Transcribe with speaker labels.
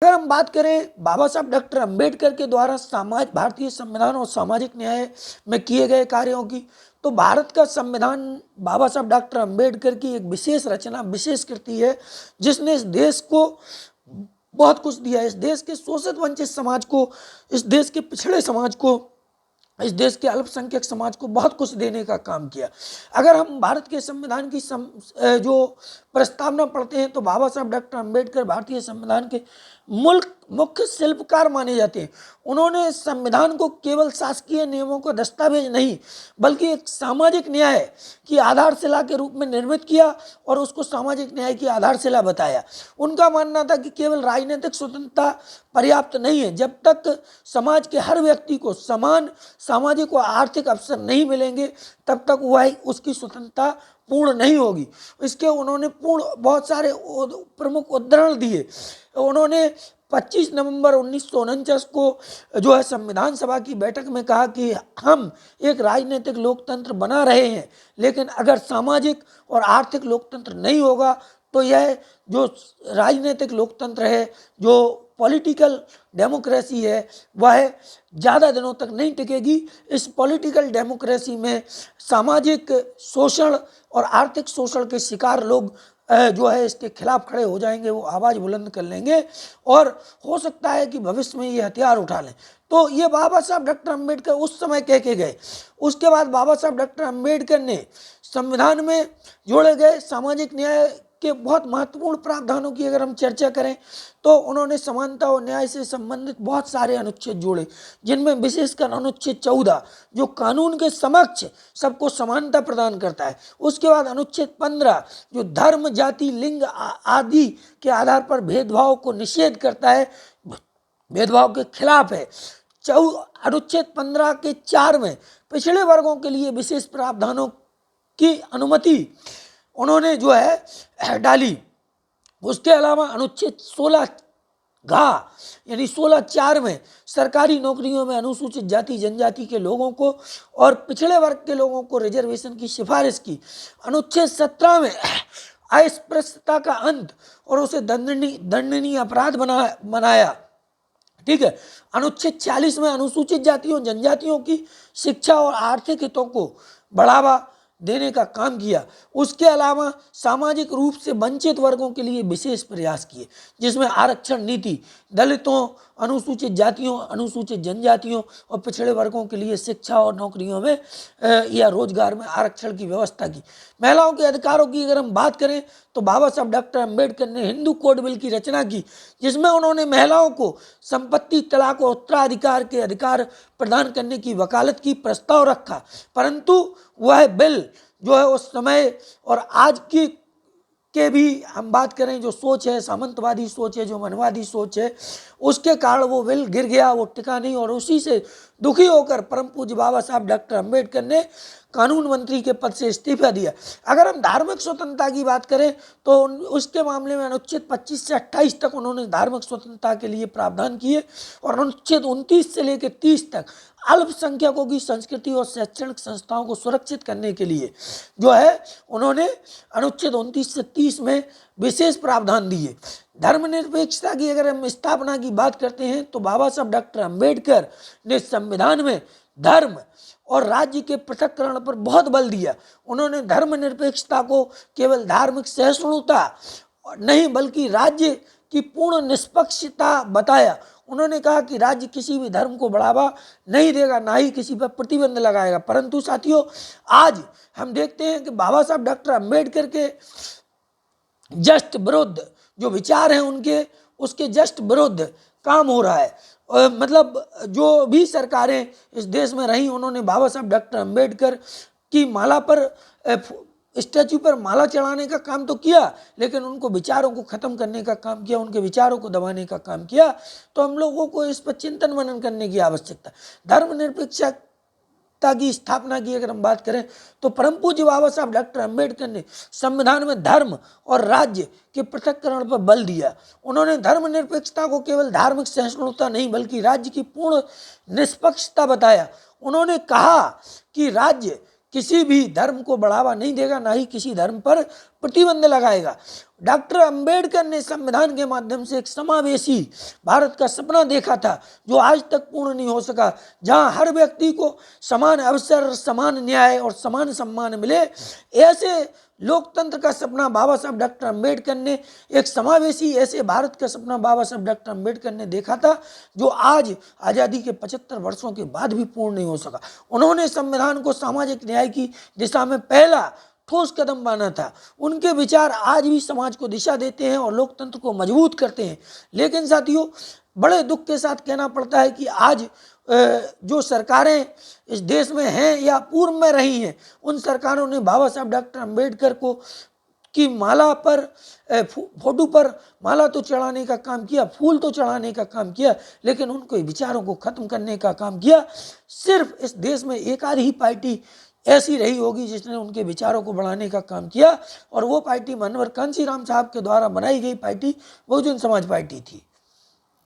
Speaker 1: अगर हम बात करें बाबा साहब डॉक्टर अंबेडकर के द्वारा भारतीय संविधान और सामाजिक न्याय में किए गए कार्यों की, तो भारत का संविधान बाबा साहब डॉक्टर अंबेडकर की एक विशेष रचना, विशेष कृति है, जिसने इस देश को बहुत कुछ दिया है। इस देश के शोषित वंचित समाज को, इस देश के पिछड़े समाज को, इस देश के अल्पसंख्यक समाज को बहुत कुछ देने का काम किया। अगर हम भारत के संविधान की जो प्रस्तावना पढ़ते हैं तो बाबा साहब डॉक्टर अंबेडकर भारतीय संविधान के मुख्य शिल्पकार माने जाते हैं। उन्होंने संविधान को केवल शासकीय नियमों का दस्तावेज नहीं, बल्कि एक सामाजिक न्याय की आधारशिला के रूप में निर्मित किया और उसको सामाजिक न्याय की आधारशिला बताया। उनका मानना था कि केवल राजनीतिक स्वतंत्रता पर्याप्त नहीं है। जब तक समाज के हर व्यक्ति को समान सामाजिक और आर्थिक अवसर नहीं मिलेंगे, तब तक वह उसकी स्वतंत्रता पूर्ण नहीं होगी। इसके उन्होंने बहुत सारे प्रमुख उदाहरण दिए। उन्होंने 25 नवंबर 1949 को जो है संविधान सभा की बैठक में कहा कि हम एक राजनीतिक लोकतंत्र बना रहे हैं, लेकिन अगर सामाजिक और आर्थिक लोकतंत्र नहीं होगा तो यह जो राजनीतिक लोकतंत्र है, जो पॉलिटिकल डेमोक्रेसी है, वह ज़्यादा दिनों तक नहीं टिकेगी। इस पॉलिटिकल डेमोक्रेसी में सामाजिक शोषण और आर्थिक शोषण के शिकार लोग जो है इसके खिलाफ खड़े हो जाएंगे, वो आवाज़ बुलंद कर लेंगे और हो सकता है कि भविष्य में ये हथियार उठा लें। तो ये बाबा साहब डॉक्टर अंबेडकर उस समय कह के गए। उसके बाद बाबा साहब डॉक्टर अंबेडकर ने संविधान में जोड़े गए सामाजिक न्याय के बहुत महत्वपूर्ण प्रावधानों की अगर हम चर्चा करें तो उन्होंने समानता और न्याय से संबंधित बहुत सारे अनुच्छेद जोड़े, जिनमें विशेषकर अनुच्छेद 14 जो कानून के समक्ष सबको समानता प्रदान करता है। उसके बाद अनुच्छेद 15 जो धर्म, जाति, लिंग आदि के आधार पर भेदभाव को निषेध करता है, भेदभाव के खिलाफ है। अनुच्छेद 15 के 4 में पिछड़े वर्गों के लिए विशेष प्रावधानों की अनुमति उन्होंने जो है डाली। उसके अलावा अनुच्छेद 16 यानी 16(4) में सरकारी नौकरियों में अनुसूचित जाति जनजाति के लोगों को और पिछड़े वर्ग के लोगों को रिजर्वेशन की सिफारिश की। अनुच्छेद 17 में अस्पृश्यता का अंत और उसे दंडनीय अपराध बनाया। ठीक है। अनुच्छेद 46 में अनुसूचित जातियों जनजातियों की शिक्षा और आर्थिक हितों को बढ़ावा देने का काम किया। उसके अलावा सामाजिक रूप से वंचित वर्गों के लिए विशेष प्रयास किए, जिसमें आरक्षण नीति, दलितों, अनुसूचित जातियों, अनुसूचित जनजातियों और पिछड़े वर्गों के लिए शिक्षा और नौकरियों में या रोजगार में आरक्षण की व्यवस्था की। महिलाओं के अधिकारों की अगर हम बात करें तो बाबा साहब डॉक्टर अंबेडकर ने हिंदू कोड बिल की रचना की, जिसमें उन्होंने महिलाओं को संपत्ति, तलाक और उत्तराधिकार के अधिकार प्रदान करने की वकालत की प्रस्ताव रखा। परंतु वह बिल जो है उस समय और आज की के भी हम बात करें जो सोच है, सामंतवादी सोच है, जो मनवादी सोच है, उसके कारण वो बिल गिर गया, वो टिका नहीं। और उसी से दुखी होकर परम पूज्य बाबा साहब डॉक्टर अंबेडकर ने कानून मंत्री के पद से इस्तीफा दिया। अगर हम धार्मिक स्वतंत्रता की बात करें तो उसके मामले में अनुच्छेद 25 से 28 तक उन्होंने धार्मिक स्वतंत्रता के लिए प्रावधान किए और अनुच्छेद 29 से लेकर 30 तक अल्पसंख्यकों की संस्कृति और शैक्षणिक संस्थाओं को सुरक्षित करने के लिए जो है उन्होंने अनुच्छेद 29 से 30 में विशेष प्रावधान दिए। धर्मनिरपेक्षता की अगर हम स्थापना की बात करते हैं तो बाबा साहब डॉक्टर अंबेडकर ने संविधान में धर्म और राज्य के पृथक्करण पर बहुत बल दिया। उन्होंने धर्मनिरपेक्षता को केवल धार्मिक सहिष्णुता नहीं बल्कि राज्य की पूर्ण निष्पक्षता बताया। उन्होंने कहा कि राज्य किसी भी धर्म को बढ़ावा नहीं देगा, ना ही किसी पर प्रतिबंध लगाएगा। परंतु साथियों, आज हम देखते हैं कि बाबा साहब डॉक्टर अंबेडकर के जस्ट विरुद्ध जो विचार हैं उनके, उसके जस्ट विरुद्ध काम हो रहा है। मतलब जो भी सरकारें इस देश में रही, उन्होंने बाबा साहब डॉक्टर अंबेडकर की माला पर, स्टैचू पर माला चढ़ाने का काम तो किया, लेकिन उनको विचारों को खत्म करने का काम किया, उनके विचारों को दबाने का काम किया। तो हम लोगों को इस पर चिंतन मनन करने की आवश्यकता। धर्मनिरपेक्षता की स्थापना की अगर हम बात करें तो परम पूज्य बाबा साहब डॉक्टर अंबेडकर ने संविधान में धर्म और राज्य के पृथक्करण पर बल दिया। उन्होंने धर्मनिरपेक्षता को केवल धार्मिक सहिष्णुता नहीं बल्कि राज्य की पूर्ण निष्पक्षता बताया। उन्होंने कहा कि राज्य किसी भी धर्म को बढ़ावा नहीं देगा, ना ही किसी धर्म पर प्रतिबंध लगाएगा। डॉक्टर अंबेडकर ने संविधान के माध्यम से एक समावेशी भारत का सपना देखा था, जो आज तक पूर्ण नहीं हो सका, जहां हर व्यक्ति को समान अवसर, समान न्याय और समान सम्मान मिले। ऐसे लोकतंत्र का सपना बाबा साहब डॉक्टर अंबेडकर ने, एक समावेशी ऐसे भारत का सपना बाबा साहब डॉक्टर अंबेडकर ने देखा था, जो आज आज़ादी के 75 वर्षों के बाद भी पूर्ण नहीं हो सका। उन्होंने संविधान को सामाजिक न्याय की दिशा में पहला ठोस कदम माना था। उनके विचार आज भी समाज को दिशा देते हैं और लोकतंत्र को मजबूत करते हैं। लेकिन साथियों, बड़े दुख के साथ कहना पड़ता है कि आज जो सरकारें इस देश में हैं या पूर्व में रही हैं, उन सरकारों ने बाबा साहब डॉक्टर अंबेडकर को की माला पर, फोटो पर माला तो चढ़ाने का काम किया, फूल तो चढ़ाने का काम किया, लेकिन उनके विचारों को खत्म करने का काम किया। सिर्फ इस देश में एक आध ही पार्टी ऐसी रही होगी जिसने उनके विचारों को बढ़ाने का काम किया, और वो पार्टी मनोहर कांशीराम साहब के द्वारा बनाई गई पार्टी बहुजन समाज पार्टी थी।